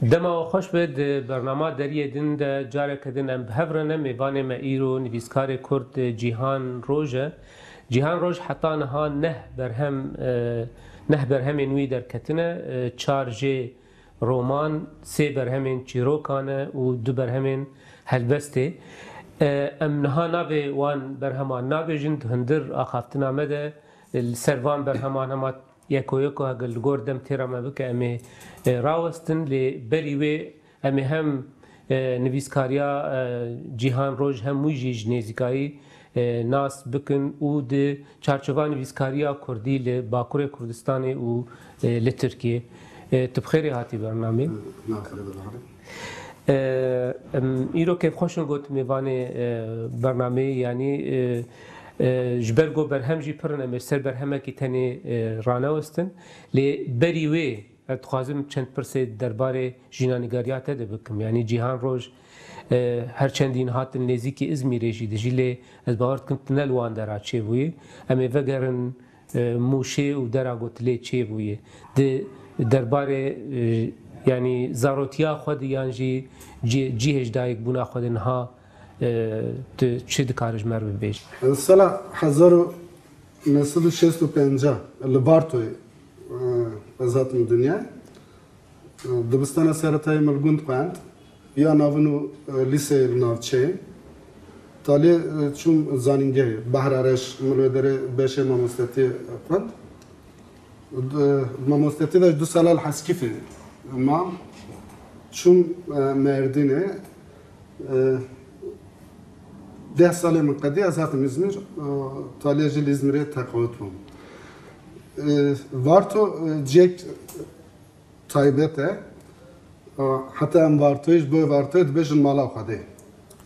دما خوش بد برنامه دریه دن ده جاره کدن ام بهورنه میوانه ما ایرو نویسکار کرد جیهان روژه جیهان روژ حتی نه برهم نوی در کتنه چار جه رومان سه برهم چیروکانه و دو برهم هلبسته ام نها ناوی وان برهمان ناوی جند هندر آخافتنا مده سروان برهمان همات یکو هگل گردم تیرم بک امی راوستن لی بریوی امی هم نویسکاریا جیهان روژ هم مویجی نزیکایی ناس بکن او ده چارچوبان نویسکاریا کردی لی باکور کردستان و لی ترکیه تبخیری هاتی برنامه ایرو که خوشن گوت میوان برنامه یعنی جبرگو برهم جی پرن امر سر برهمه کی تنی رانه وستن لی بریوی اتخازم چند پرسه درباره جینانگاریات ده بکم یعنی جیهان روژ هر چندین هاتن نزیکی ازمیری جی دجیله از باورد کم تنل وان درا چه بوی امی وگرن موشه و درا گوت لی چه بوی ده درباره یعنی زاروتیا خود یعنی جیهش دایک بونا خود نها چه دکارج مر ببیش؟ سال 1965 لبارتوی ازاتم دنیا دبستان سرتای ملگوند قند یا ناونو لیسه ناوچه تالی چون زانینگه بهرارش ملودره بشه ماموستتی قند ماموستتی داشت 2 سال الحسکیفه ما چون مردینه 10 سال من قدی از هاتم İzmir تالیه جل İzmir'e تقویت بوم وارتو جیک تایبته حتی ام وارتویش بو وارتوی دبیجن مالا خوده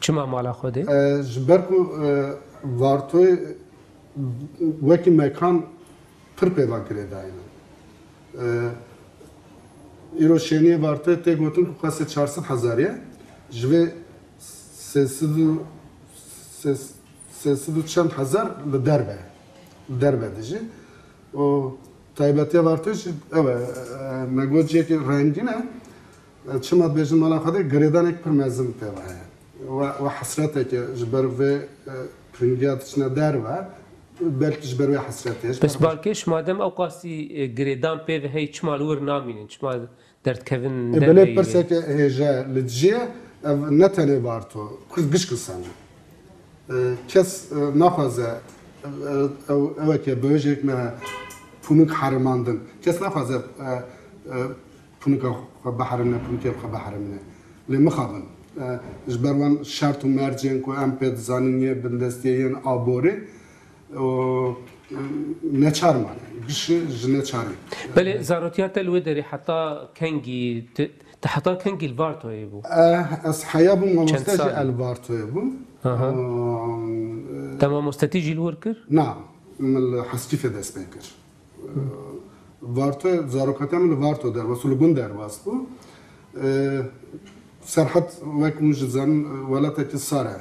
چما مالا خوده؟ جبرکو وارتوی وکی مکان پر پیدا کرده اینا ایرو شینی وارتوی تی گوتن که خاصه 400,000 جوی 300 چند هزار دربه دیجی و تایباتی وارتویش نگوچیه که رنگینه چما بیشتر مالا خواده گریدان یک پرمزم پیواه و حسرته که جبر و پرنگیاتش نداره بلکه جبر و حسرتهش بس بالکش مادم اوقاسی گریدان پیوه هی چما لور نامینن چما درد کردن بله پرسه که هجا لجیه نتنه وارتو کس کسانه کس نخوازه اوه که بوجهک ما پونک حرماندن کس نخوازه پونک بحرمنه پونک بحرمنه لی مخابن جبروان شرط و مرجین کو ام پد زانینیه بندستیین آبوری و نچار مانه گش نچاری بله زاروتیات الوی داری حتی کنگی حتی کنگی الوارتوی بو از حیابو مستجی الوارتوی بو تمام مستتیجی الور کر؟ نعم من حسكيف داس بانكر وارتو زاروكاتي من وارتو در وصل بون در واسبو سرحت وك مجزن ولا تكسارة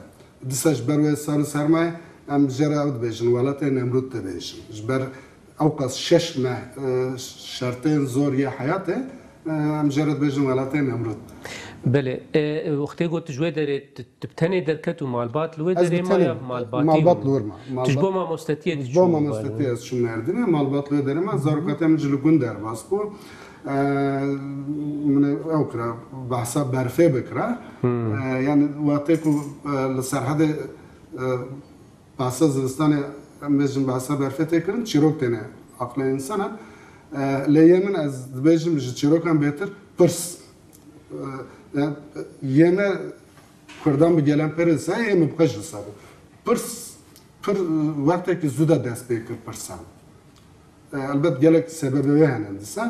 دساش بروي سار سرماي ام جرا اود بيجن ولا نمرود تبيجن جبر اوقاس شش ما شرطين زور يا حياته ام جرا بيجن ولا نمرود بله وقتی گفت جوی داره تبتنی درکت و مالبات لوی داره ما یا مالبات لور ما تجبو ما مستطیع تجبو ما مستطیع از شو مردینه مالبات لور داره ما زاروکاتی هم جلوگون در واسپو من اوكرا بحساب برفه بكره يعني واتيكو لسرحده بحساب زلستاني مجم بحساب برفه تكرن چيروك تنه عقل انسانه ليمن از بيجم چيروك هم بهتر پرس yeme kurdan bir gelen perse yeme bu kaç sabe pırs pır vakti ki zuda destekir pırsan elbet gelek sebebi vehanendise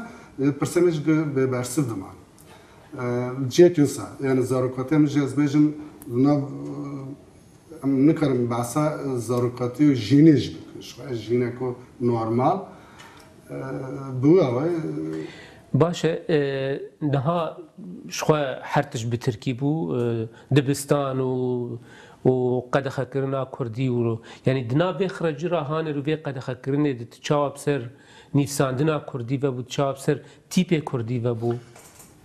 pırsamej be bersivdim an cetiyorsa yani zarukatem jezbejin nav nikarim basa zarukati jinej jinek o normal bu ama باشه نها شخوا حرتش بتركي بو دبستان و قد خكرنا كردي و يعني دنا بخرج راهان رو في قد خكرنا تشاوب سر نيفساندنا كردي و تشاوب سر تيبي كردي و بو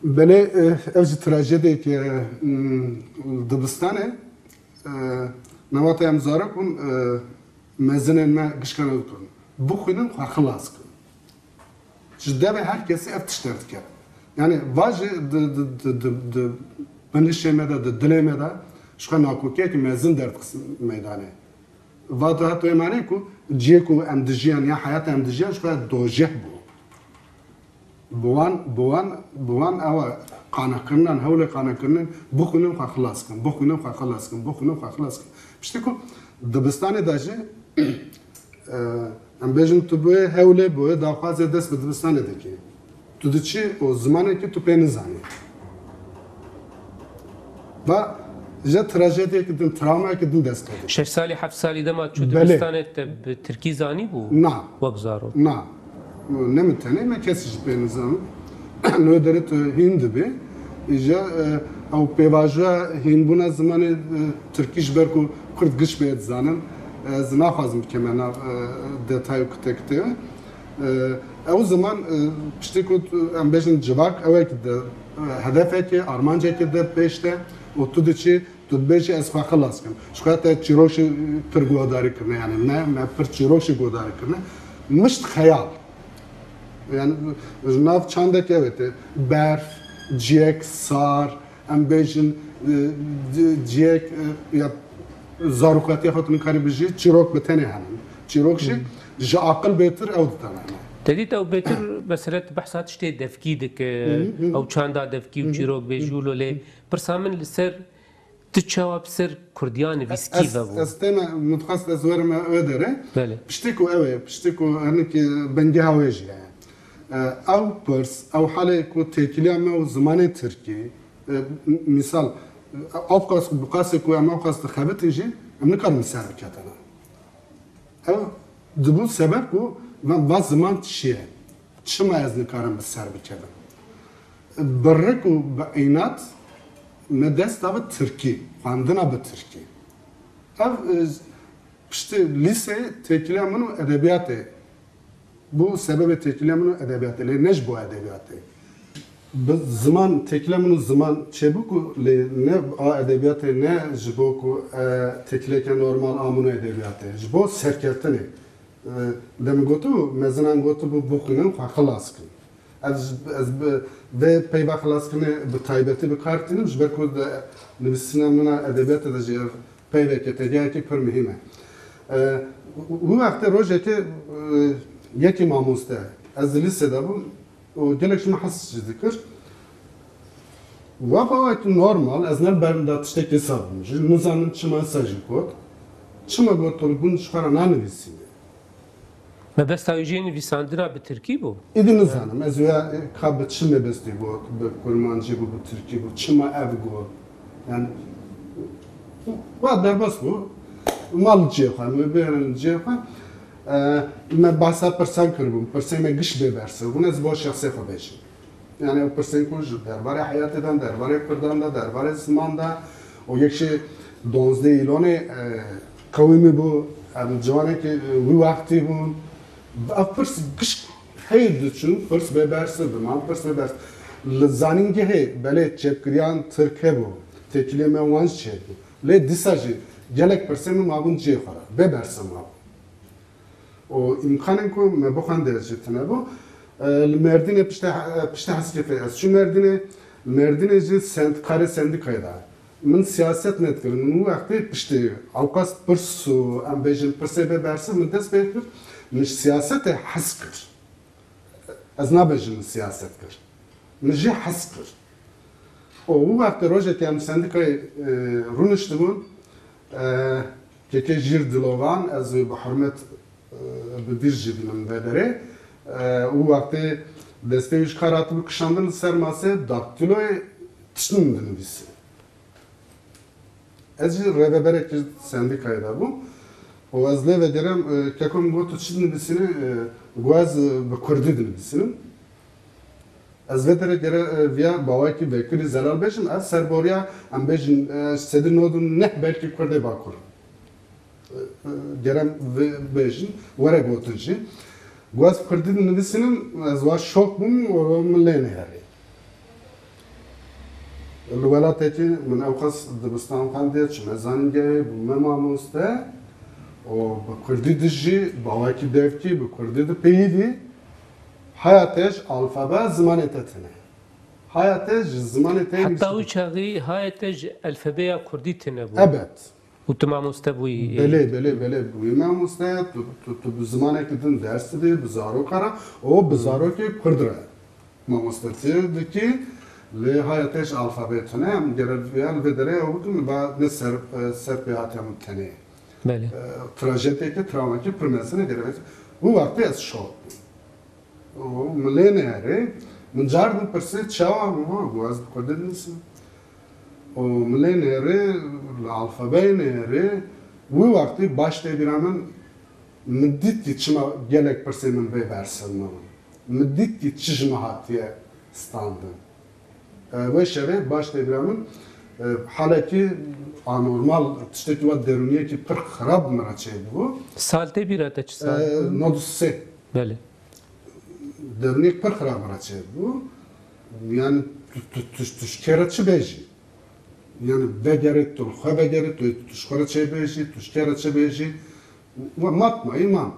Bele evci trajedi ki dibistane nevata emzara kun mezinen me gışkan ödkün. Bu huyunun hakılas kın. Ciddi ve herkesi ev tiştert ki. Yani vajı beni şeymede de dilemede şuka nakukiye ki mezin dert kısım meydanı. Vada hatta emane ku ciye ku emdijiyan ya hayat emdijiyan şuka dojeh bu. Buwan ava qanakırnan, hevle qanakırnan bu kunun xaxlas kın, bu kunun xaxlas kın, bu kunun xaxlas kın. İşte ku Dibistanê da jî em bêjin tu bûye hewlê bûye daxwazê dest bi dibistanê dikî. Tu diçî û zimanekî tu pê nizanî. Ba ji trajediyekî din, travmayekî din dest xwe. 6 salî 7 salî dema çû dibistanê te bi Tirkî zanî bû? Na. Wek zaro. Na. Ne mi tenê me kesî ji pê nizanim. Nû derê tu hîn dibê. İja ew pêvajoya hînbûna zimanê Tirkî ji ber ku Kurd giş bê dizanin. Ez naxwazim bikeme nav detay û kitê. Ew zaman piştî ku em bêjin civak ewekî de hedefekê, armancekê de pêş de û tu diçî tu dibêjî ez xwe xilas kim. Şuka te çîrokşî pir guhdarî kirine yani ne me pir çîrokşî guhdarî kirine. Mişt xeyal. Yani nav çandek evet berf, ciyek, sar, em bêjin ciyek ya zarokatiya xwe karî bijî çîrok bi tenê henin. Çîrok jî ji aqil bêtir ew ditane. Tedî te ew bêtir mesela behsa tiştê devkî dike ew çanda devkî û çîrok bêjûlo lê pirsa min li ser tu çawa bi ser Kurdiyan nivîskî ve bû. Ez tême min dixwast ez werim ew derê. Belê. Piştî ku ew ê, piştî ku hinekî bengeha wê jî ye. Ew pirs, ew halê ku têkiliya me û zimanê Tirkî, misal ew qas bi qasê ku em ew qas dixebitin jî em nikarin ser biketin. Ew dibû sebeb ku va ziman çi ye? Çima ez nikarim bi ser biketim? Birrik û bi înat me dest da bi Tirkî, xwandina bi Tirkî. Ev piştî lîseyê têkiliya min û edebiyatê. Bu sebebe têkiliya min û edebiyatê, lê ne ji bo edebiyatê. Bi ziman têkiliya min û ziman çêbû ku lê ne a edebiyatê ne ji bo ku têkileke normal a min û edebiyatê. Ji bo serkeftinê. Demê gotu mezinan gotu bu xwînin xwe xilas kin. Ez vê peyva xilaskirinê bi taybetî bikartînim ji ber ku nivîsîna min a edebiyatê de jî ev peyveke têgehekî pir mihîm e. Wî wextê rojekê yekî mamoste ez li lîsede bûm û gelek ji min hes jî dikir. Wekî normal ez ne berim da tiştekî sabim jî nizanim çima se jî got. Çima got hûn ji xwe re nanivîsîne. Me besta wî jê nivîsandina bi Tirkî bû? İdî nizanim ez ya ka bi çi mebestî got, bi kurmancî bû, bi Tirkî bû, çima ev got. Yani wa derbas bû. Mal ciyê xwe, me bêrin ciyê xwe. Me bahsa pirsan kirbûm, pirsê me giş bê berse. Hûn ez bo şexsê xwe bêjim. Yani ew pirsên ku ji derbarê hayatê de, derbarê Kurdan da, derbarê ziman da û yek jî 12 îlonê qewîmî bû, em ciwanekî wî wextî bûn. Ev pirs giş hey diçin, pirs bê berse diman, pirs bê berse. Li zanîngehê belê çêpkiriyan Tirk hebû, têkiliyê me wan jî çêbû. Lê dîsa jî gelek pirsê min mabûn ciyê xwe re, bê berse mabûn. O imkanên ku me bixwende jî tune bû. Li Mêrdînê piştî heskefê ez çû Mêrdînê, Mêrdînê jî karê sendîkayê da. Min siyaset nedkirin, min wî wextê piştî ew qas pirs û em bêjin pirsê bê berse min dest pê kir, min ji siyasetê hes kir. Ez nabêjim min siyaset kir. Min jî hes kir. O wî wextê rojekê em sendîkayê rûniştibûn, kêkê jîr dilovan, ez bi hurmet bi bîr jî bînim vê derê. Wî wextê destê wî ji kar hatibû kişandin li ser masê, daktiloyê tiştin dinivîsî. Ez jî rêveberekî sendîkayê de bûm. û ez lê vegerem keko min got tu çi dinivîsînî, ez bi Kurdî dinivîsînim. Ez vê derê gere viya bawayekî vekirî zelal bêjim, ez serboriya em bêjin sedî nodû neh belkî Kurdê bakur. Gerem bêjin, were gotin jî. Ez Kurdî dinivîsînim, ez wa şok bûm û min lê nêherî. الولاتێکی من ئەو قەس دبستان خاندێت چ مەزانگە بوومە مامۆستە بە کوردی دژی باوکی دەفکی بە کوردی پێیدی حیاتێش ئالفابە زمانێتەتنە حیاتێش زمانێتی حتا وی چاغی هایەتەج ئەلفەبەیە کوردی تنەبوو ئەبەت وتە مامۆستە بووی بلێ بووی مامۆستەیە تو زمانێکی دن دەرسدی bi zarokara o bi zarokê Kurd re mamostetiye dikî lê hayetêş alfabetine em gereviyan vê derê ew bikin ba ne ser pêhatiya min tenê بله trajeteke travmakî pir mezin e gerevêt û wextê ez şok min lê nêrê min car min pirsê çawa gu ez bi Kurdî dinîsim min lê nêrê li alfabeyê nêrê wî wextî baş tê bîra min min dît ki çima gelek pirsê min vê bersilma min dît ki çi ji me hatiye standin wê şevê baş tê bîra min halekî anormal tiştekî we derûniyekî pir xirab min re çêbû سالتê bîra te çi sal nodûsê بله derûniyek pir xirab min re çêbû yani tu ji kêre çi bêjî yani vegerê tu li xwe vegerê tu ji xwe re çêbêjî tu ji kêre çi bêjî matma îman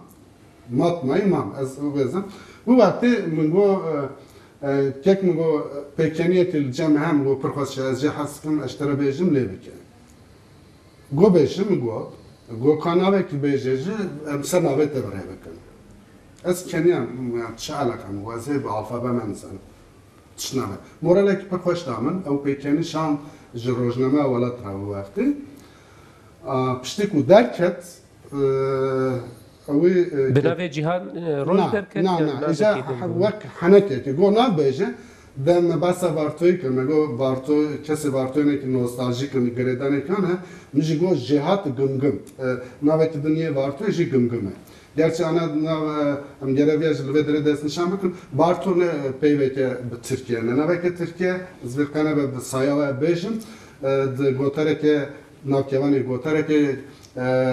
matma îman ez bêzim wî wextê min got kek min got pêkeniyekê li cem hem got pir xweş ez jê hes dikim ez ji te re bêjim lê bike got bêjim min got ka navekî bêje jî em ser navê te birê bikin ez keniyam çi elaqem ez ê bi alfabe me nizanim çi nave moralekî pir xweş da min ew pêkenî şan ji rojnameya welat re wî wextê piştî ku derket ew ê بناوێ جیهان ڕۆژ دەرکرد îja wek henekekê got nabêje de me besa vartoyê kir me got varto kesê vartoyênekî nostaljîk in girêdanekî hene min jî got jêhat gimgim navekî diniyê vartoyê jî gimgim e gerçi ana nav em gereviya ji li vê derê dest nîşan bikin barto ne peyveke bi Tirkiye ne naveke Tirkiye ez vê qene be bi saya we bêjim di gotereke navkevanê goterekê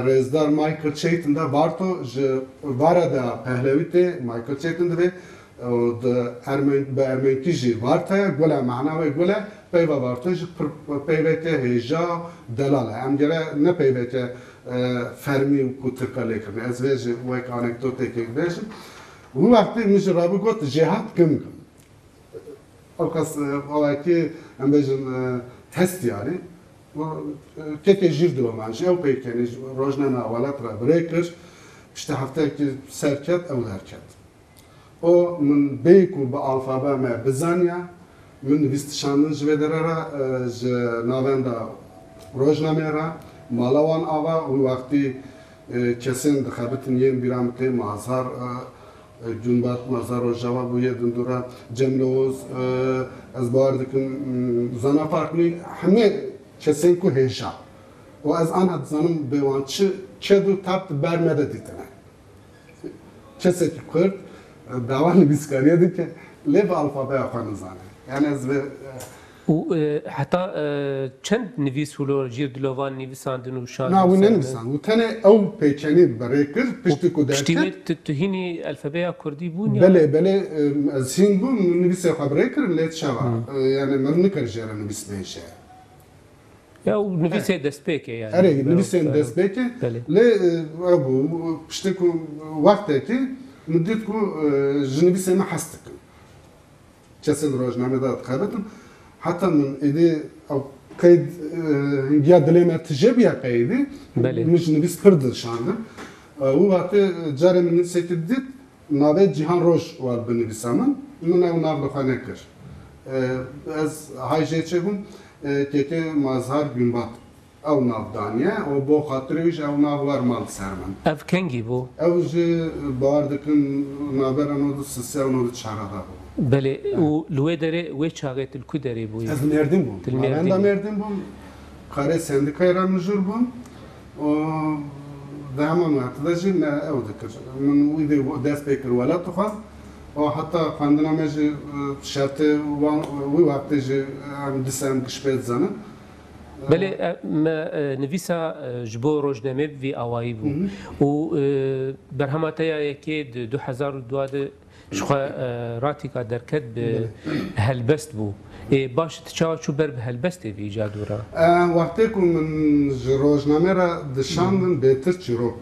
Rêzdar Michael Chayton de barto ji vara da Pehlewî tê Michael Chayton divê bi ermenkî jî vartaya gule mehna wê gule peyva varto ji peyveke hêja delal e em gere ne peyveke fermî ku Tirka lêkirin ez vê ji wek anekdotekê bêjim wî wextê min ji rabî got jêhat gimgim ew qas awekî em bêjin test yanî kekê jîr diloman ji ew pêkenî rojname welat re birê kir piştî hefteyekî serket ew derket o min bê ku bi alfabe me bizaniya min nivîstişandin ji vê derê re ji navenda rojnamê re mala wan ava wî wextî kesên dixebitin yên bîra min tê mazhar Cumbat Mazhar Rojava bûye dindora Cemloz ez bar dikim zana farklî hemê kesên ku hêja û ez aniha dizanim bê wan çi çed û tab ber me de dîtine kesekî Kurd dawa nivîskariye dike lê bi alfabeya xwe nizane yani ez vê و حتا چند نویس ولو جیر دلوان نویساندن و شان na wî nenivîsan û tenê ew pêkenî berê kir piştî ku derket پشتیوێ تهینی ئەلفەبەیە کوردی بوون belê ez hîn bûm nivîsê xwe birê kirin lê çawa yani min nikir jê re nivîs bêje یا و نویسێ دەستپێکێ erê nivîsên destpêkê lê ew bû piştî ku wextekî min dît ku ji nivîsê me hes dikim kesên rojnamê de dixebitin heta min êdî ew qeyd hingiya dilê me tije biya qeydî min ji nivîs pir dişandim wî wextê carê min nivîsekî dît navê Cîhan Roj war binivîsa min ew nav li xwe nekir ez hay jê çêbûm kêkê Mazhar Gülbat ew nav daniye û bo xatirê wî ji ew nav war mal ser min ئەف کەنگی بوو ew jî bar dikin navbera nod sisya û nod çarada bû بەێ و لێ دەرێ وێ چاغێت کو دەرێ بووی ez Mêrdîn bûm da Mêrdîn bûm karê sendîkayê re mijûr bûm û di heman wextê de jî me ew dikir min wî dê dest pê kir welat dixwaz û heta xwendina me jî şertê wî wextê jî em dise em giş pê dizanin بەێ نویسا ji bo rojnamê vî awayî bû û berhemataya yekê 2002 شخوا راتیکا درکت به هلبست بو باش تچاو چو بر به هلبست وی ایجاد ورا وقتی که من روزنامه را دشاندن بهتر چیرو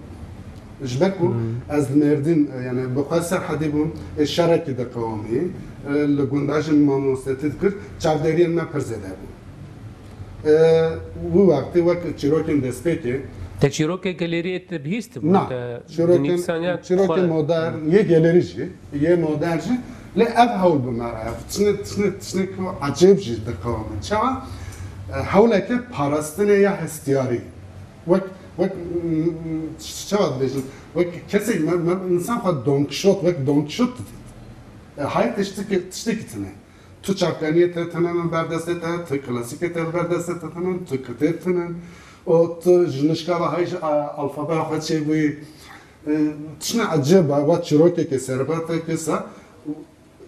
جبکو از مردین یعنی بخواست حدی بوم شرکی دقومی لگونداج ماموستتی کرد چاودرین ما پرزده بوم و وقتی وقت چیروکین دستپیکی تچیروک گالریت بهیست بو نه چیروک مدرن یه گالریجی یه مدرنجی لی اف هول بمره تسنه که عجیب جید دقومی چرا هوله که پاراستنه یا هستیاری وقت چرا بیشتر وقت کسی انسان خود دونکشوت دید های تشتی کنه تو چاپکانیه تنن بردسته تو کلاسیکه بردسته تنن تو کتاب تنن و تو جنشکا و هایش الفابه خود چه بوی تشنه عجیبه و چیروکه که سرباته که سا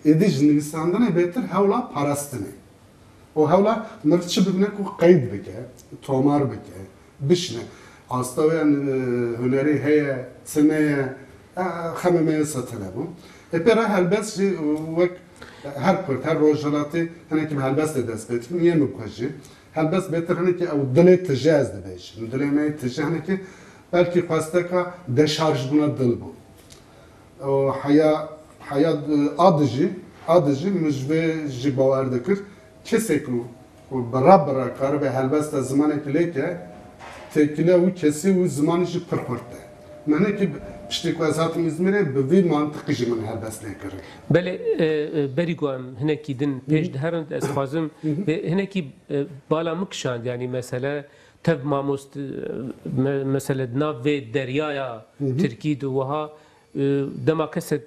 ایدی جنگستاندنه بهتر هولا پاراستنه و هولا مرچه ببینه که قید بکه تومار بکه بشنه آستاویان هنری هیه سنه خممه ساتنه بو اپرا هلبس جی وک هر کرد هر روزلاتی هنی که هلبس دست بیت نیه مبخشی هلبس بهتر هنی که او دلی تجاز دبیش دلی می تجاه هنی که بلکه خواسته که دشارج بنا دل بو و حیا آدجی مجبه جی باور دکر کسی که برا کار به هلبس تا زمانی که لیکه تکیله و کسی و زمانیش پرخورده منه که پشتی که از هاتم İzmir'e به وی منطقی جی من هلبس نکره بله بریگوان هنکی دن پیش دهرند از خوازم هنکی بالا مکشاند یعنی مثلا تب ماموست مثلا ناو دریایا ترکی دو وها دما کسک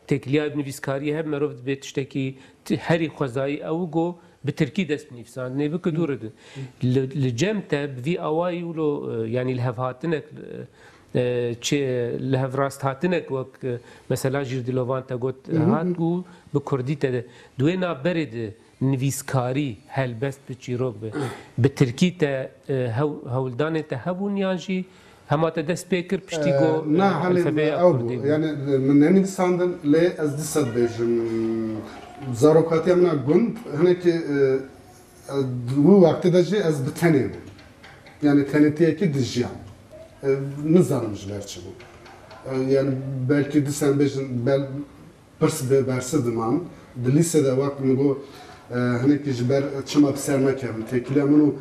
تکلیه بنویسکاری هم مروفت به تشتکی هری خوزایی او گو به ترکی دست بنویسان نه بک دورد لجمته بوی اوایی ولو یعنی الهفاتنک چه لهفراست هاتنک وک مثلا جردلوان تا گوت هات گو به کردی تا دوینا برد نویسکاری هلبست به چیروک به ترکی تا هولدان تا هبون یانجی هما تا دست پیکر پشتی گو نه حالی او یعنی من نویساندن لی از دیسد بیجم زاروکاتی امنا گند هنه که bu vakti de az bitenim. Yani tenetiye ki diyeceğim. Ne zanımcılar çi bu. Yani belki de sen bejin bel pırs be berse diman. De lisede vakt mi bu hani ki jiber çima pserme kem. Tekilemunu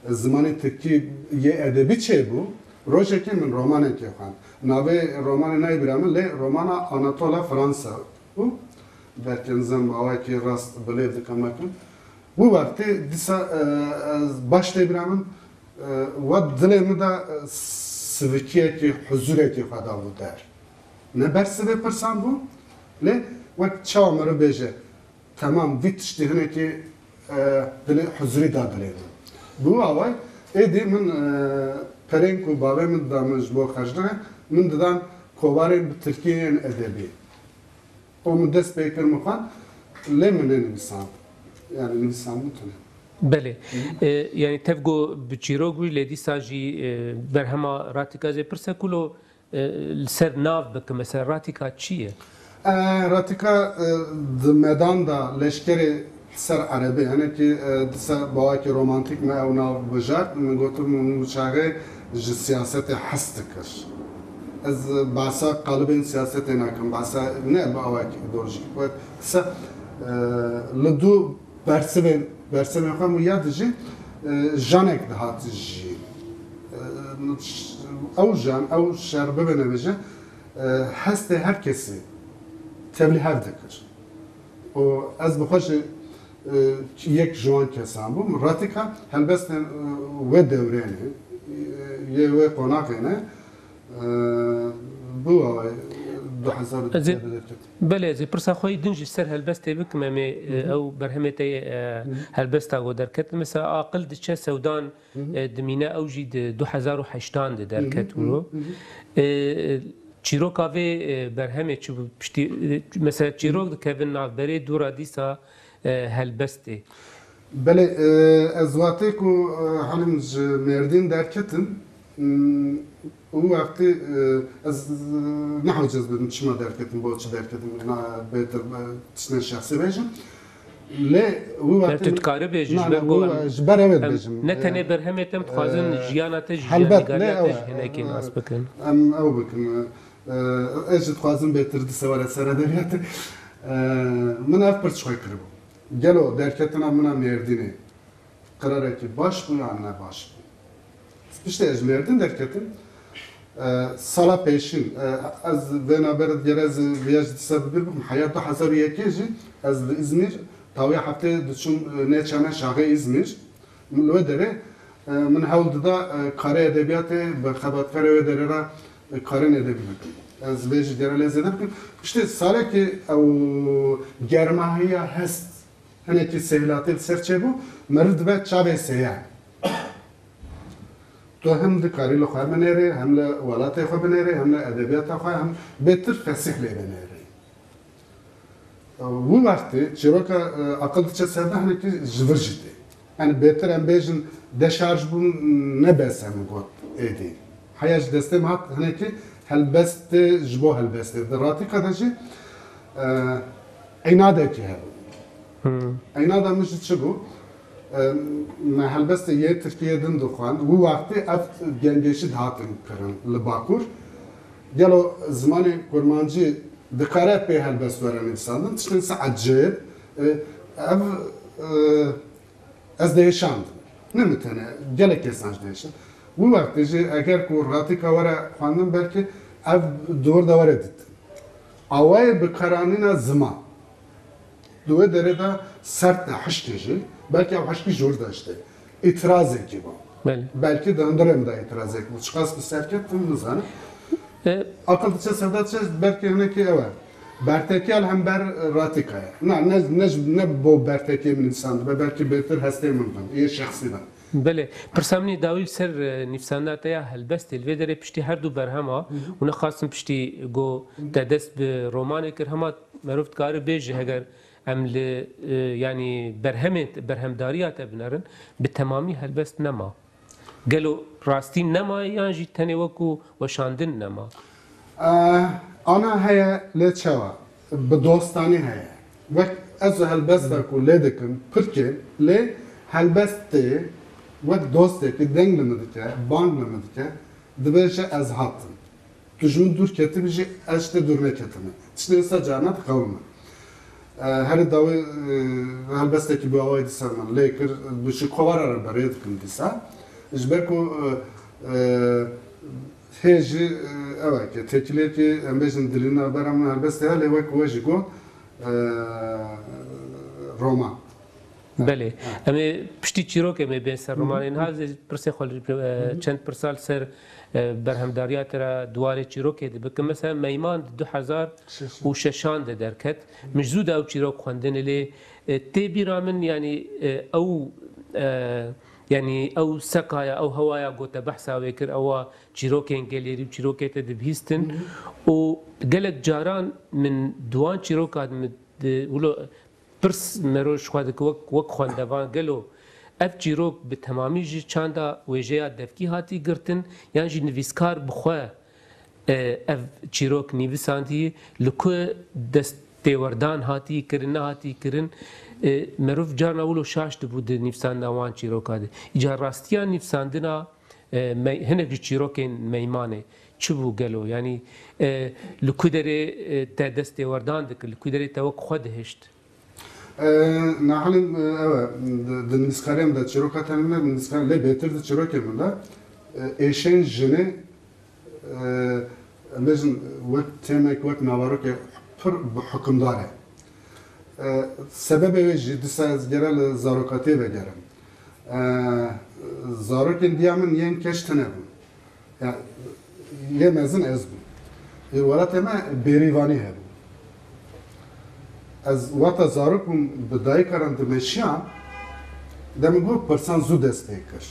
zamanı teki ye edebi çe bu. Roje ki min romane ki xan. Nave romane nay biramı le romana Anatolia Fransa. Bu belki nizam avaki rast belev dikamakın. Bu vakti disa başta biramın ve dilemi de sivkiyeti, huzuriyeti fadalı der. Ne berse ve persan bu? Le vakt çağımırı beje. Tamam vitişti hene ki dili huzuri da dilemi. Bu avay edi min perenku babe min damaj bu xajna min didan kovarên Türkiye'nin edebi. O müddet bekler mufan le min nisan. Yani nisan mutune. بله یعنی تفگو بچیروگوی لیدی ساجی برهما راتیکا زی پرسه کلو سر ناو بک مثلا راتیکا چیه؟ راتیکا میدان دا لشکری سر عربی هنه که دسا باوکی رومانتیک ما او ناو بجارد من گوتر مشاغه جی سیاست هستکش از باسا قالبین سیاست ناکم باسا نه باوکی دورجی باید دسا لدو برسه میخوام یادجی جانک دهاتی جی او جان او شربه بنویجه هست هر کسی تبلیغ هر دکر و از بخوش یک جوان کسان بوم راتیکا هلبست و دورانه یه و قناقینه بو 2000 بله زی پرسا خوی دنج سر هلبست بک ممی او برهمتی هلبست او درکت مثلا عاقل دچه سودان دمینه او جی 2008 درکت ورو چیروک آوی برهمه چو پشتی مثلا چیروک دکوین نافبری دورا دیسا هلبسته بله از وقتی که حالم مردین درکتن او وقتی از نحوجز بدم چما درکتیم با چه درکتیم نه بهتر تشنه شخصی بیشم لی او وقتی تتکاره بیش نه جبر او گوام جبر اوید بیشم نه تنه برهمتم خوازن جیانات هلبت، جیانگاریاتش نه، هنکی ناس بکن ام او بکن اجت خوازم بهتر دسوار سر ادبیات من اف پرت شوی کربو گلو درکتنا منا مردینه قراره که باش بو یا نه باش بو işte ez merdin derketim sala peşin az beraber gerez viyaj disabir bu hayatta hazır yekeji az İzmir tavya hafta düşün ne çana şahı İzmir lo dere من حاول da kare edebiyatı ve haber ve dere kare edebiyatı az beş dere lezedim işte sala ki o germahiya hast hani ki sevlatı serçe bu merd ve çave seya تو هم دکاری لخواه بنیره، هم لولاتی خواه بنیره، هم لادبیات خواه، هم بهتر فسیح لی بنیره. و وقتی چرا که عقل چه ساده هنی که جور جدی. یعنی بهتر هم بیشن دشارج بون نبسه میگوید ایدی. حیاج دسته مات هنی که هلبست جبو هلبست. دراتی کداشی ایناده کی هل. ایناده میشه چه بو؟ هلبست یه ترکیه'den دخوان و وقتی اف گنجشی دهاتن کرن لباکور گلو زمان کرمانجی دکاره به هلبست ورن انسانن تشتن سعجب اف از دیشاند نمیتونه گله کسانج دیشن و وقتی جی اگر کورغاتی کاره خواندن بلکه اف دور دوره دید اوای بکرانینا زمان دوه دره دا سرت حشتجی belki başka jur da işte itiraz eki bu. Belki de öndürem de itiraz eki bu. Çıkas bir serket tümünüz hani. Akıl dışı sevdatçı belki hani ki evet. Berteki hem ber ratikaya. Ne bu berteki min insandı. Belki beter hastayı mümkün. İyi şahsi da. بله پرسامنی داوی سر نفسانات یا هلبست الویدره پشتی هر دو برهما و نخواستم پشتی گو دست به رومانه کر هما مروفت کاری بیجه اگر ام يعني برهمداريات بنرن بالتمامي هلبست نما قالوا راستين نما يانجي تاني وكو وشاندن نما انا هيا لتشوا بدوستاني هيا وقت از هلبست كو لدكم بركي لي هلبست وقت دوستك دنگ لمدك بانگ لمدك دبيشه از هاتن تجون دور كتبجي اشته دورنا كتمه تشنسا جانات قومه هر داوی هلبسته کی به آوای دیسان لیکر بچه کوار را برای دکن دیسا اجبر کو هیچی اوه که تکیلی که امبیشن دلینا برام هلبسته هلی وک وجی گو روما بله اما پشتی چیرو که می بین سر رومان این ها پرسه خال چند پرسال سر برهمداریات را دواره چیرو که دی بکن مثلا میمان 2006 ده درکت مجزود او چیرو خواندن لی تی بیرامن يعني او سقايا او هوايا قوتا بحثا ويكر او تشيروكين جاليري وتشيروكي تدبهيستن وقالك جاران من دوان تشيروكا ولو برس مروش خوادك وك خواندوان قالوا اف جيروك بتمامي جي چاندا ويجيا دفكي هاتي قرتن يعني جي نفيسكار بخوا اف جيروك نيفيساندي لكو دست تيوردان هاتي كرن هاتي كرن مروف جارنا ولو شاشت بود نفسان نوان چیروکاده ایجا راستیان نفساندنا هنگ چیروکین میمانه چه بو گلو یعنی لکودره تا دسته وردان دک لکودره تا وک خود هشت نحن دنسکاریم دا چیروکاتنه دنسکار لی بهتر دا چیروکیم دا ایشن جنه لازم وقت تمک وقت نوارو که پر حکم داره سبب وجه دست گرال زاروکاتی بگیرم زاروکن دیامن ین کشتنه بود یه مزن از بود ولات ما بریوانی هست از وقت زاروکم بدای کردن دمشیان دمیگو پرسان زود است بیکش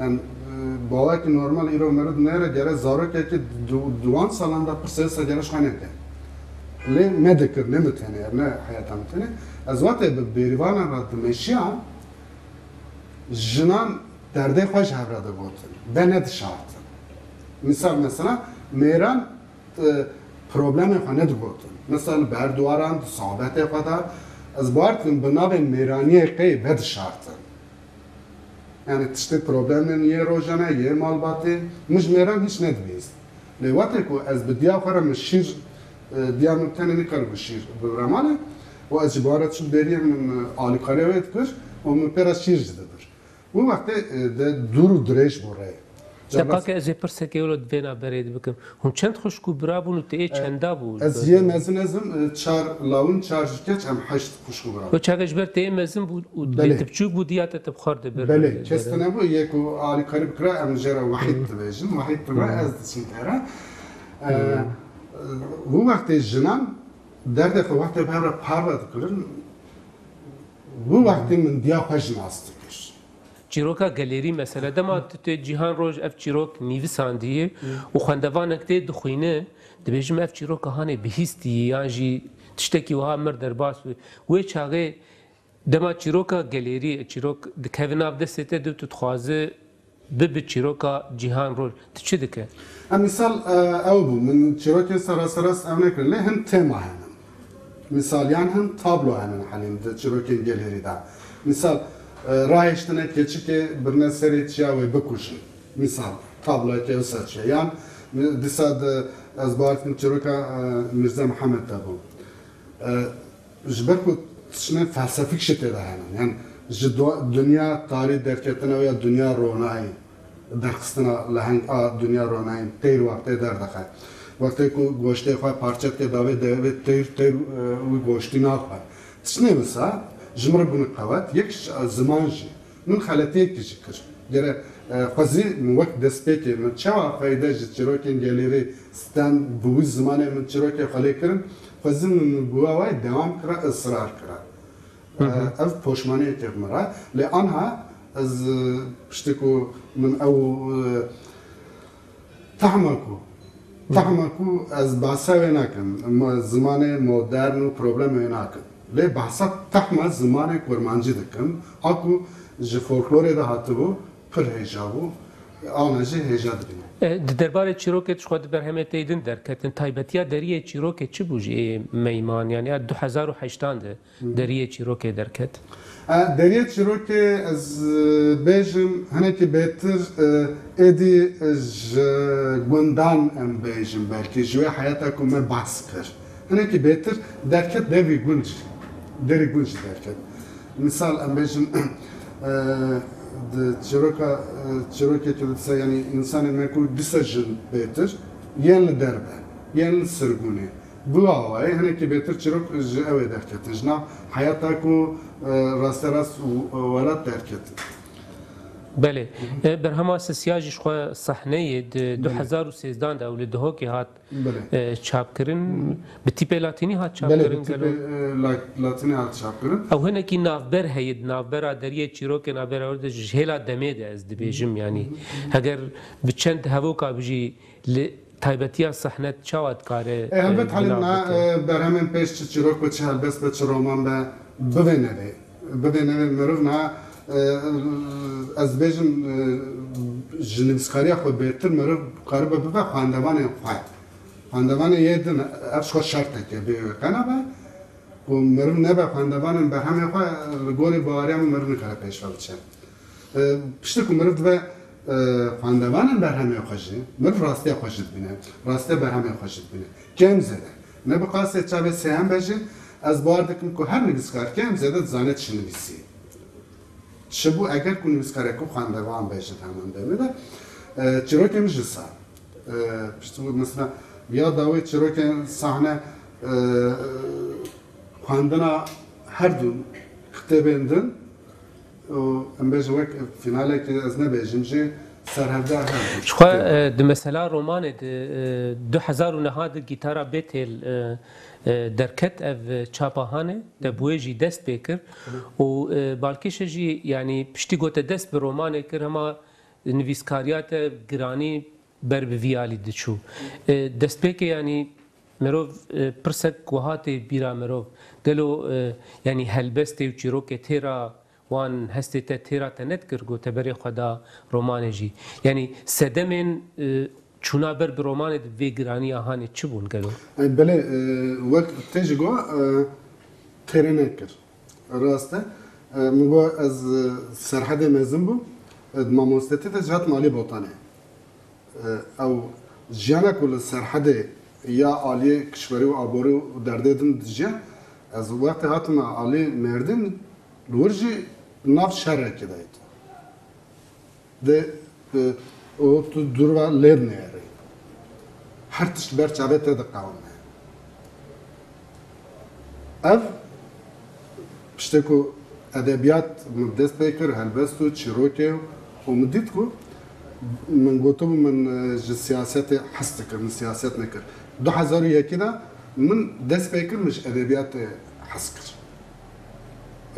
yani باید که نرمال ایرو مرد نره گره زاروکه که دوان سالان دا پرسیسا گرش خانه ده لی مدکر نمیتونه نه حیاتا میتونه از وقتی به بیروان را دمشیان جنان درده خوش هفرده بودن به ند شارتن مثلا میران پروبلم خانه دوتن مثلا بردواران صحبت خدا از بارتن بناب میرانی قی بد شارتن yani tişte problemin ye rojana ye malbatı mıj meran hiç ne dmeyiz. Le vate ku az bidiya xara mişir diya mümtene ne kar bişir bramane ve az ibaret şu deriye min alikale vet kır o min pera şir jidedir. Bu vakte de duru direş buraya. Depaka ez ê pirsekê wilo divêna berê dibikim. Hûn çend xuşk û birabûn û tê çenda bû? Ez yê mezin ezim çar lawin çar jikeç em heşt xuşk bira. Ve çaga ji ber tê mezin bû û tibçûk bû diya te tibxar dibir. Belê kestine bu yek û alikale bikira em jera wahid dibêjin. Wahid dibe ez diçin kere. Bu vaxtê jinan derdê xwe vaxtê bevre parve dikirin bu vaxtê min diya xwe jin as dikir. Çîroka galerî mesele dema tu tê cîhan roj ev çîrok nîvisandiye û xwendevanek tê dixwîne dibêjim ev çîroka hanê bihîstiye yan jî tiştekî wiha mir derbas wê çaxê dema çîroka galerî çîrok dikeve nav destê te de tu dixwaze bibe çîroka cîhan roj tu çi dike? Misal ew bû min çîrokên seraseras ew nekirin lê hin tema henin. Misal yan hin tablo henin helîn di çîrokên galerî de. Misal rahiştine keçikê birine serê çiya wê bikuşin. Misal tabloyekê wisa çiye. Yan dîsa di ez bawerim çîroka Mirza Mihemed de bû. Ji ber ku tiştine felsefîk şi tê de henin. Yani ji dünya tarî derketine ya dünya ronayî derxistina leheng a dünya ronayî têr wextê derdixe. Wextê ku goştê xwe parçetê davê devê têr wî goştî naxwe. Tiştine wisa ji mir bûne qewet yek ziman jî min xeletiyekî jî kir. Gere xwezî min wek destpêkê min çawa feyde ji çîrokên gelêrî stem bi wî zimanê min çîrokê xwe lê kirin xwezî min bi wê dewam kira ısrar kira. Ev poşmaniyekê min re lê anha ez piştî ku min ew tehma ku ez behsa wê nakim zimanê modern û problemê wê nakim. Lê behsa tehma zimanê kurmancî dikim a ku ji folklorê de hatibû pir hêja bû ana jî hêja dibîne. Di derbarê çîrokê xwe di berhemetê din derketin taybetiya deriyê çîrokê çi bû ji meyman yani 2008 de deriyê çîrokê derket. Deriyê çîrokê ez bêjim hinekî bêtir êdî ji gundan em bêjim belkî ji wê heyata ku me behs kir. Hinekî bêtir derket devî gund derî gund jî derket. Misal em bêjim çîrokê disa yani insanê me ku disa jin bêtir yên li derve yên li sirgunê. Bu awayê hinekî bêtir çîrok ji ew ê derketin ji nav heyata ku rasterast welat derketin. Belê berhema sesiya jî xwe sehneyê di 2013 de ew li dihokê hat çapkirin bi tîpê latînî hat çapkirin gelo latînî hat çapkirin ew hinekî navber heye di navbera deriyê çîrokê navbera de ji hêla demê de ez dibêjim yanî heger bi çend hevoka bijî li taybetiya sehnet çawa dikare helbet helîna berhemên pêş çi çîrok bi çi helbest bi çi roman be bivê nevê mirov na ez bêjim ji nivîskariya xwe bêtir mirov karibe bibe xwendevanên xwe. Xwendevanê yê din ev ji xwe şerteke bêqena be ku mirov nebe xwendevanên berhemê xwe li gorî baweriya min mirov nikare pêşve biçe. Piştî ku mirov dibe xwendevanên berhemê xwe jî mirov rastiya xwe jî dibîne, rastiya berhemê xwe jî dibîne. Kêm zêde. Ne bi qasê çavê sêhem be jî ez bar dikim ku her nivîskar kêm zêde dizane çi nivîsî. Şi bu eger ku nivîskarek ku xwendevan bêjin heman demê de çîrokê min ji sa. Piştî mesela ya dawê çîrokên sahne xwendina her du kitêbên din em bêjin wek finalekê ez nebêjim jî serhevdar hebû. Xwe di mesela romanê di 2009 de gîtara Bêtêl derket ev çapahanê te bûyê jî dest pê kir û balkêşe jî yanî piştî gote dest bi romanê kir hema nivîskariya te giranî ber bi vîyalî diçû. Destpêkê yanî mirov pirsek wiha tê bîra mirov gelo yanî helbestê û çîrokê têra wan hestê te têra te nedkir gote berê xwe da romanê jî. Yani sedemên çuna ber bir romanê di vê giraniya hanê çi bûn gelo? Belê wek te jî got têrê nekir. Rast e min got ez serhedê mezin bûm mamostetê de ji hat malê botanê. Ew jiyana ku li serhedê ya aliyê kişwerî û aborî û derdê din dije ez wextê hatim alî Mêrdîn li wir jî nav şerekê de de o tu durva lêr nêrê her tişt ber çavê te diqewime ev piştê ku edebiyat min dest pê kir helbest û çîrokê û min dît ku min gotibû min ji siyasetê hes dikir min siyaset nekir 2001 de min dest pê kir min ji edebiyatê hes kir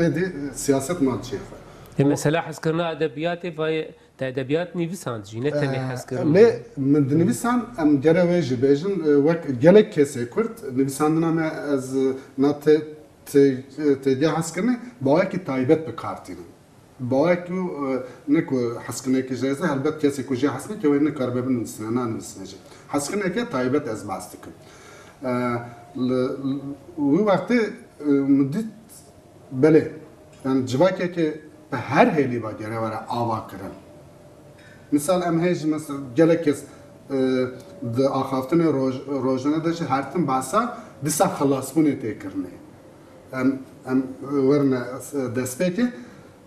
êdî siyaset mal çêxe Mesela hezkirina edebiyatê ve te edebiyat nivîsan jî ne tenê hezkirin. lê min dinivîsan em gere wê jî bêjin wek gelek kesê Kurd nivîsandina me ez na têdiya hezkirinê bawekî taybet bikartînin. Bawek û ne ku hezkirinekî jêze helbet kesê ku jê hezkirinekê wê nikar be binivîsine nanivîsine jî. Hezkirinekê taybet ez bas dikim. Wî wextê min dît belê yani civakekê bi her hêlî ve gere were ava kirin. Misal em hê jî mesela gelek kes di axaftinê rojane de jî her tim behsa dîsa xilasbûnê tê kirinê. Em werine destpêkê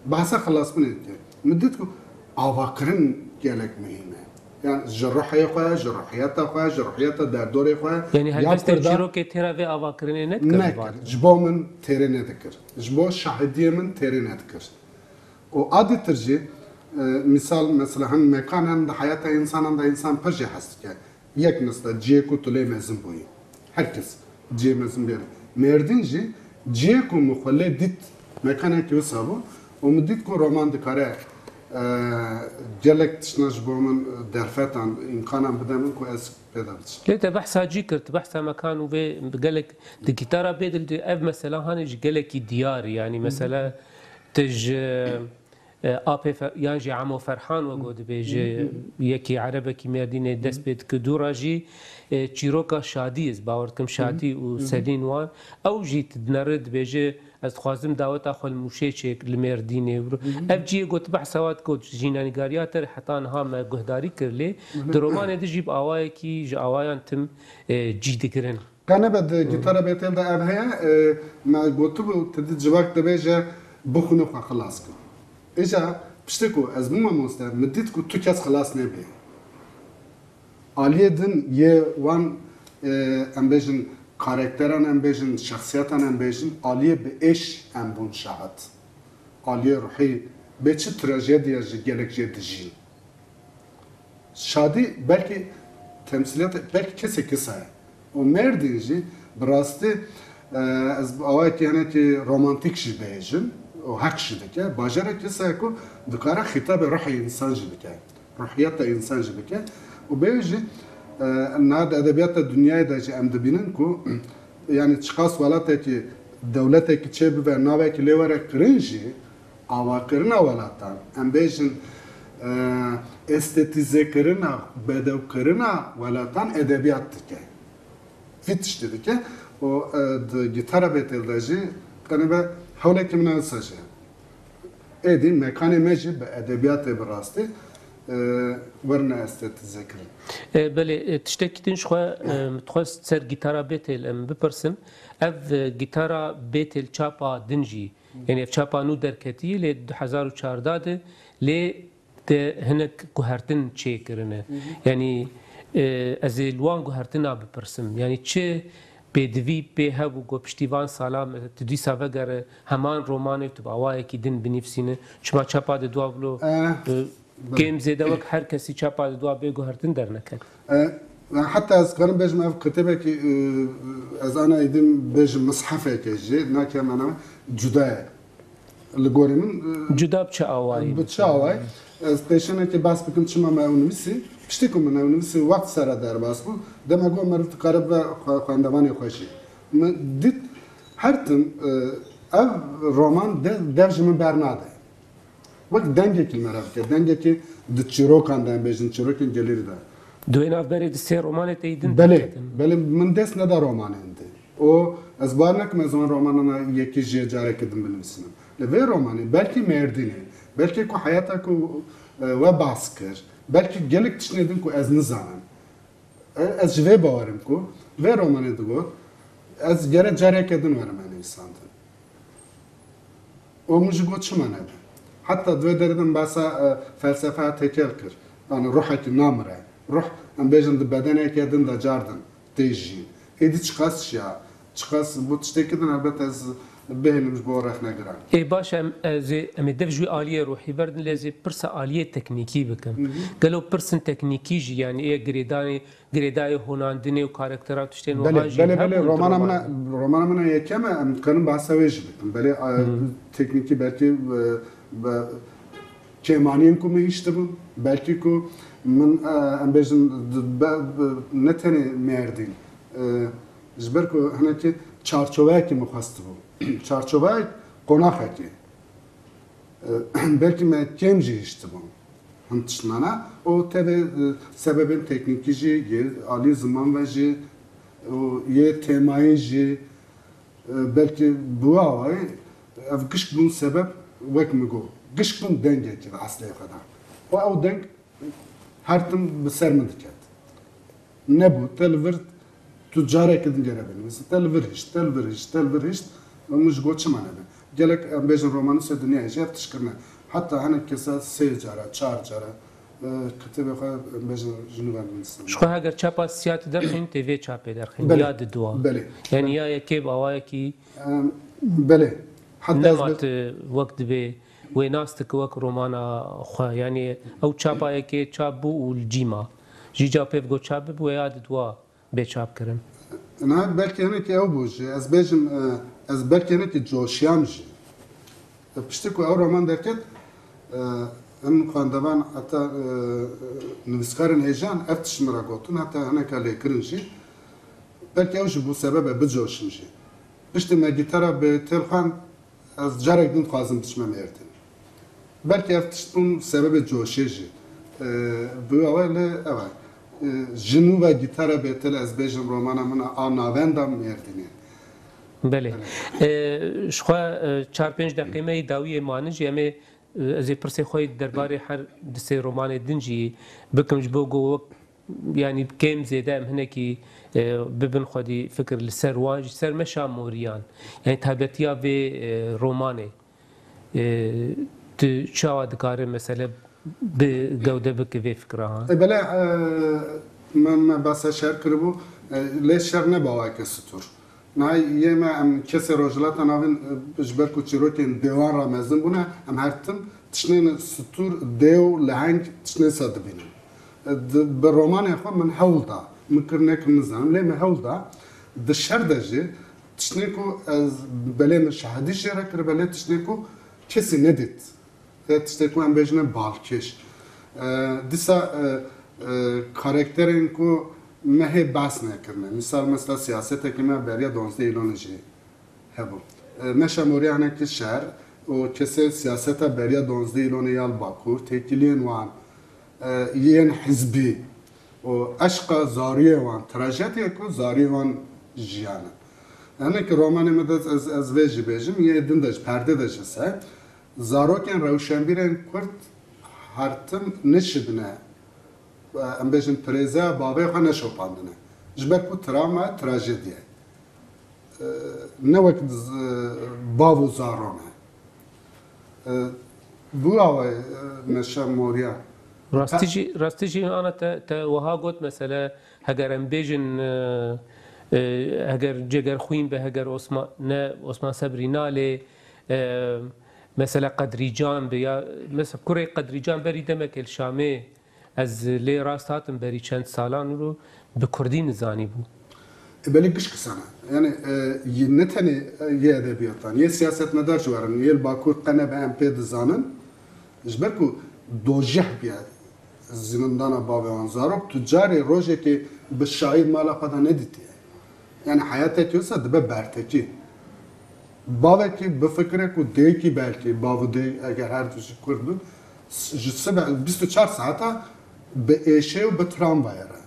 behsa xilasbûnê tê. Min dît ku avakirin gelek mühîm e. Yani ji ruhiyê xwe, ji ruhiyeta xwe, ji ruhiyeta derdorê xwe Yani helbestê çîrokê têra vê avakirinê nekir. nekir. Ji bo min têrê nedikir. Ji bo şahidiyê min têrê nedikir. O adîtir jî misal mesela hem mekan hem de hayata insanın da insan pir jî hes dike. Yek mesela ciyê ku tu lê mezin bûyî. Herkes ciyê mezin bêre. Mêrdîn jî ciyê ku min xwe lê dît mekanekî wisa bû û min dît ku roman dikare gelek tişna ji bo min derfetan imkanan bide min ku ez pêda biçim. Lê te behsa cî kir, behsa mekan û vê gelek di gîtara bê dil ev mesela hanê ji gelekî diyar yani mesela te ji apê yan jî Emo Ferhan we got dibêje yekî erebekî Mêrdînê dest pê dike dûra jî çîroka şadî ez bawer dikim şadî û selîn wan ew jî dinere dibêje ez dixwazim daweta xwe li Mûşê li Mêrdînê ev ciyê got behsa wat got jînanîgariya te heta niha me guhdarî kir lê di romanê de jî bi awayekî ji awayan tim cî dikirin. Qenebe di gîtara bêtên de ev heye me gotibû te dît civak dibêje bixwîne xwe xilas kir. İja piştê ku ez bûma mamoste min dît ku tu kes xilas nebê. Aliyê din yê wan em bêjin karakteran em bêjin şexsiyetan em bêjin aliyê bi êş em bûn şahet. Aliyê ruhî bê çi trajediya ji gelek jê dijîn. Şadî belkî temsiliyet belkî kesê kisa ye. O Mêrdîn jî bi rastî ez awayekî hinekî romantik jî bêjin. O hak jî dike. Bajarek kisa ku dikare xîtabê ruhê insan jî dike. Ruhiyeta insan jî dike. û bê jî niha di edebiyata dünyayê de jî em dibînin ku yani çiqas welatekî dewletekî çê bibe navekî lê were kirin jî avakirina welatan em bêjin estetîzekirina bedewkirina welatan edebiyat dike. Vî tiştî dike. O di gîtara bêtê de jî qenebe hewlekî min e wisa jî ye. Êdî mekanê me jî bi edebiyatê bi rastî werine estetîze kirin. Belê tiştekî din ji xwe dixwest ser gîtara bêtêl em bipirsin ev gîtara bêtêl çapa din jî yani ev çapa nû derketiye lê 2014 de lê de hinek guhertin çê kirine yani ez ê li wan guhertina bipirsim yani çi pêdivî pê hebû got piştîvan salan tu dîsa vegere heman romanê tu bi awayekî din binivîsîne çima çapa di dua bilo Game zêde wek her kesî çapa di dua bê guhertin derneke. Hatta ez karim bêjim ev kitêbekî ez ana êdim bêjim mishefekê jî nake me cuda ye. Li gorî min Cuda bi çi awayî? Bi çi awayî ez pêşenekê bas bikim çima me ew nivîsî piştî ku min ew nivîsî wekt sere derbas bû dema got meriv dikare be xwendevanê xwe jî. Min dît her tim ev roman dev ji min bernade. Wek dengekî me re bike dengekî di çîrokan de em bêjin çîrokên gelêrî de. دوێ ناوبەرێ سێ ڕۆمانێت ئەیدن بەێ من دەست نەدا ڕۆمانێندێ ئۆ ئەس بار نەکەم زمان ڕۆمانە یەکی ژێ جارێکردم بنووسم لەوێ ڕۆمانی بەلکی مێردینێ بەلکی و حیاتك و باس کرد بەلکی gelek tişnedin ku ez nizanim ez ji vê bawerim ku vê romanê digot ez gere careke din werim enivîsandin û min ji got çima nebe heta divê deridin basa felsefeya tekel kir yani ruhekî namire ruh em bêjin di bedenekê din de cardin tê jî êdî çiqas ya çiqas bu tiştekî din elbet ez bêhnim ji bo rexnegiran baş em ê dev jî aliyê rohî berdin lê zê pirsa aliyê teknîkî bikim gelo pirsên teknîkî jî yani ê girêdayê honandinê û karaktera tiştên romana min yekeme em dikarin behsa wê jî bikim belê teknîkî belkî kêmaniyên ku min hîş dibin belkî ku min em bêjin ne tenê mêrdîn ji ber ku hinekî çarçoveyekî min xwest bû çarçoveyek qonaxekî belkî me kêm jî hîş dibin hin tiştmana û tevê sebebên teknîkî jî yê alî ziman ve jî û yê têmayê jî belkî bûya wê ev gişt bûn sebeb wek min got gişt bûn dengekî li eslê xwe de û ew deng her tim bi ser min diket nebû te li vir tu carekî din gere binivîsî te li vir hîşt te li vir hîşt te li vir hîşt min ji got çima nebe gelek em bêjin romanîsta dunyayê jî ev tişkirine heta hinek kesa sê cara çar cara kitêbê xwe em bêjin ji nû binivîsin ji xwe heger çapa siyatî derxîn tê vê çapê derxîn ya di duwa yani ya yekê awayekî belê nemat wek dibê wê nas dike wek romana xwe yani ew çapayekê çap bû û li cîma jî ca pêv got çap bibû ya di duwa bê çap kirin belkî hinekî ew bû jî ez bêjim ez belkî hinekî coşiyam jî piştî ku ew roman derket em xwendevan heta nivîskarên hêjan ev tişt min re gotin heta hineka lêkirin jî belkî ew ji bo sebebe bicoşin jî piştî me gîtara bê têl xwend ez carek din dixwazim tişme mêrdin belkî ev tişt bûn sebebê coşê jî bûya we lê ew e ji nû ve gîtara bêtil ez bêjim romana min a navenda mêrdinê belê ji xwe çar pênc deqîmeyê dawiyê manin jî em ê ez ê pirsê xwe derbarê her di sê romanê din jî bikim ji bo got yani kêm zêde em hinekî bibin xwedî fikir li ser wan jî ser meşa moriyan yani taybetiya vê romanê tu çawa dikare mesele bi gewde bike vê fikra belê me besa şer kiribû lê şer ne baweke stûr nayê yê me em kesê rojhilata navên ji ber ku çîrokên dêwan ra mezin bûne em her tim tiştên stûr dêw leheng tiştê se dibînin bi romanê xwe min hewl da min kirinek nizanim lê me hewl da di şer de jî tiştê ku ez belê min şehidî jê re kir belê tiştê ku kesî nedît tiştê ku em bêjine balkêş dîsa karakterên ku me hê behs nekirine misal mesela siyasetekî me beriya 12 îlonê jî hebû meşa moriya hinekî şer û kesê siyaseta beriya 12 îlonê ya li Bakur têkiliyên wan yên hizbî û eşqa zariyê wan trajediyê ku zariyê wan jiyan e hinekî romanê me de ez vê jî bêjim yê din de ji perdê de ji ser zarokên rewşenbîrên Kurd her tim nişibine em bêjin pirêzeya bavê xwe neşopandine ji ber ku travma trajediye ne wek bav û zaron e bûya we meşa moriya rastî jî ana te wiha got mesele heger em bêjin heger cegerxwîn be heger Osman Sebrî nalê mesela Qedrîcan be ya mesela kurê Qedrîcan berî demek li Şamê ez lê rast hatim berî çend salan û bi Kurdî nizanî bû belê giş kisane yani ne tenê yê edebiyatan yê siyasetmedar jî werin yê li Bakur qene be em pê dizanin ji ber ku dojeh biye zindana bavê wan zarok tu carê rojekê bi şahîd mala xwe de nedîtiye yani heyatekî wisa dibe bertekî bavekî bifikire ku dêyekî belkî bav û dê eger her du jî Kurd bin ji 24 saeta bi êşê û bi tramvayê re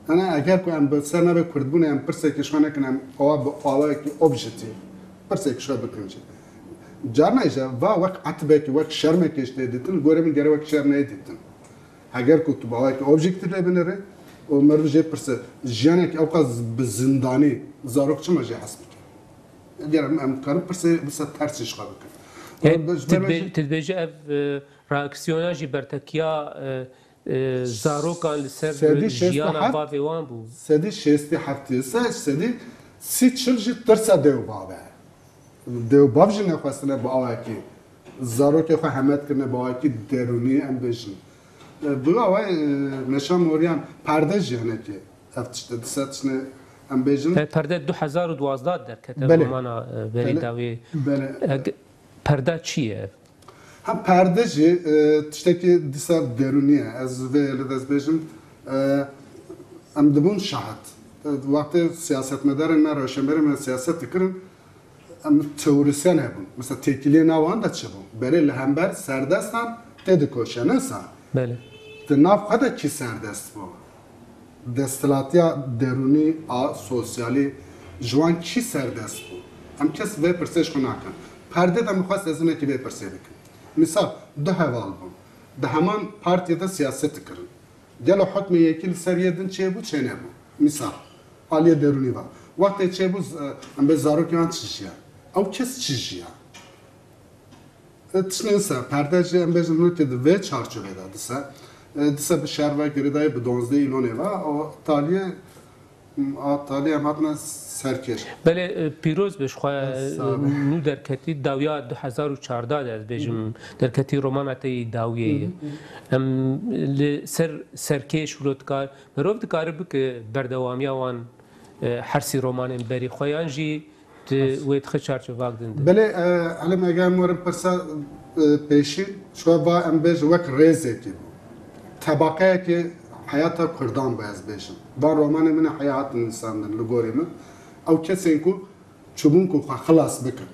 انا اگر کو ام بسنه به کردبون ام پرسه کشانه کنم آوا کی اوبجکتیو پرسه کشا بکنجه جارنا ایجا و وقت عتبه کی وقت شرمه کشته دیدن گوره من گره وقت شرم دیدن اگر کو تو آوا کی اوبجکتیو لبنره و مرو جه پرسه جانه کی اوقات بزندانی زاروک چما جه حسب گرم ام کارم پرسه بس ترسش خواب کن تدبیج اف راکسیونا جی برتکیا زاروکان لسر جیانا باوی وان بو سدی شستی هفته سدی سی چل جی ترسا دیو باوه دیو باو جی نخواستنه با آوکی زاروک خو حمد کنه با آوکی درونی ام بجن دو آوه نشان موریان پرده جهنه که افتشته دستشنه ام بجن پرده 2012 در کتاب رومانا بری داوی پرده چیه؟ هم پرده جی تشتکی دیسا درونیه از وی لدز بیجم ام دبون شاهد وقت سیاست مدارن نه روشنبری من سیاست کرن ام تئوریسین هبون مثلا تکیلی نوان دا چه بون بری لهمبر سردستان تد کوشنه سان بله تناف خدا کی سردست بو دستلاتیا درونی آ سوسیالی جوان کی سردست بو ام کس وی پرسش کناکن پرده دا مخواست از اونه که وی پرسه بکن مثال ده هوال بون ده همان پارتیده سیاست کرن گلو حکم یکی سر یدن چه بود چه نبود مثال حالیه درونی با وقتی چه بود ام به زاروکی من چیشیا او کس چیشیا تشنیسا پرده جه ام بیشن نو که ده چارچوبه دا دسا به شهر گریدای به 12 ایلونه و تالیه هم حتما سرکش بله پیروز بشخواه نو درکتی داویا 2014 در بیجم درکتی رومانتی داویه سرکش ولودکار مروف دکاره بک بردوامی وان حرسی رومان بری خویان جی وید خچارچو واقدن بله علم اگر مورم پرسا پیشی شو با ام بیج وک ریزه کی طبقه که حیات کردان باز بیشن با رومان من حیات انسان لگوری من او کسی کو چوبون کو خلاص بکن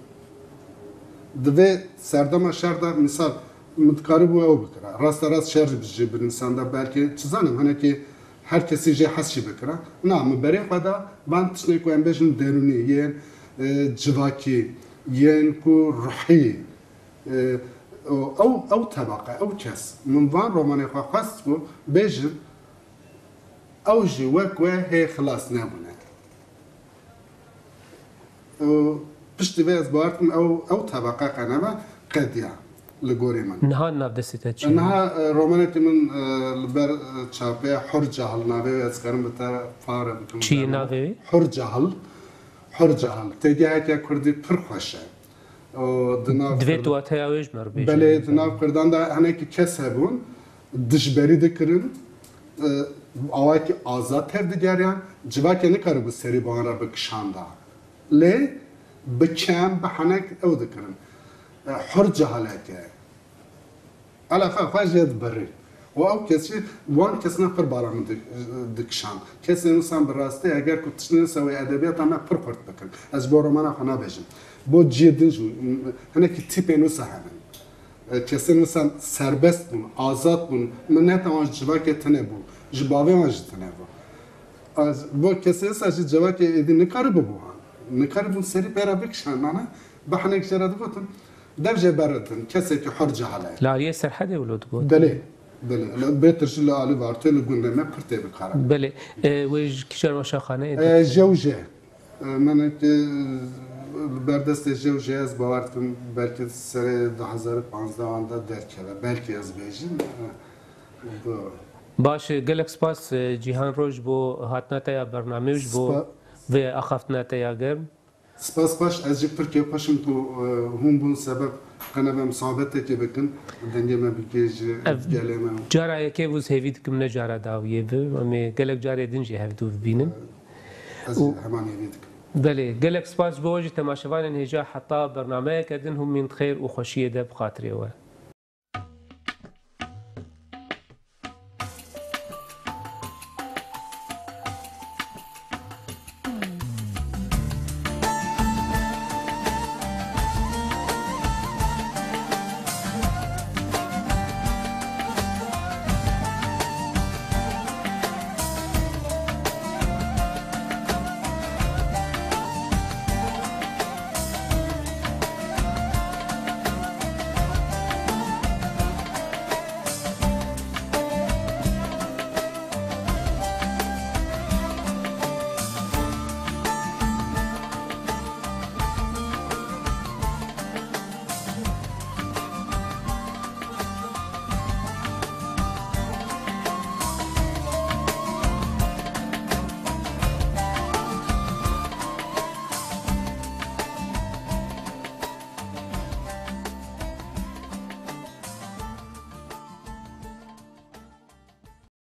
دوی سردما شردا مثال متقارب او بکره راست شر بجی بر انسان دا بلکه چیزانم هنه که هر کسی جه حسی بکره نه مبری خدا من تشنی کو ام بیشن درونی یه جواکی یه کو روحی او طبقه او کس من وان رومان خواست کو بیشن او جی وک هی خلاص نبونه پشتی بیز بارتم او طبقه قنبه قدیا لگوری من نها نبدسیت چی؟ نها رومانتی من لبر چاپه حر جهل ناوی از کرم بتا فاره بکم چی ناوی؟ حر جهل تیگه که کردی پر خوشه دوی دوات هیاویش مر بیشن بله دناو کردان دا هنه که کس هبون دشبری دکرن آوای که آزاد هف دیگریان جوا که نکاره bu seri bana بکشانده لی بکم به هنک او دکرن حر جهاله که علاقه خواهد بری و او کسی وان کسی نفر بارم دکشان کسی انسان براسته اگر کتشنی سوی ادبیات همه پر خورد بکن از با رومانه خانه بجم با جیدن جو هنه که تیپ نوسه همین کسی انسان سربست بون آزاد بون من نتوان جوا که تنه بون جباوی ماجتنه بون از با کسی سازی جوا که ایدی نکاره ببوهان نکاره بون سری پیرا بکشن نه به هنه که جرده بودن دفجه بردن کسی که حر جهاله لاریه سرحده ولود بود بله بهترش لالی وارته لگونده ما پرته بکاره بله ویج کشور مشاخانه جوجه من که بردست جوجه از باورتم بلکه سر 2015 آنده درکه بلکه از بیجیم باش گلک سپاس جیهان روش بو هاتناتیا برنامه‌اش بو و اخافتناتیا گرم سپاس باش از ترکیه پاشم تو هم بون سبب قنبم صحبته که بکن دنیا ما بکیج گلم جارا یکی وز هیوید کم نجارا داویه و امی گلک جاری دنجی هفدو ببینن از همان هیوید بله گلک سپاس بوجی تماشاوان هجا حتی برنامه کردن هم من خیر و خوشیه ده بخاطره و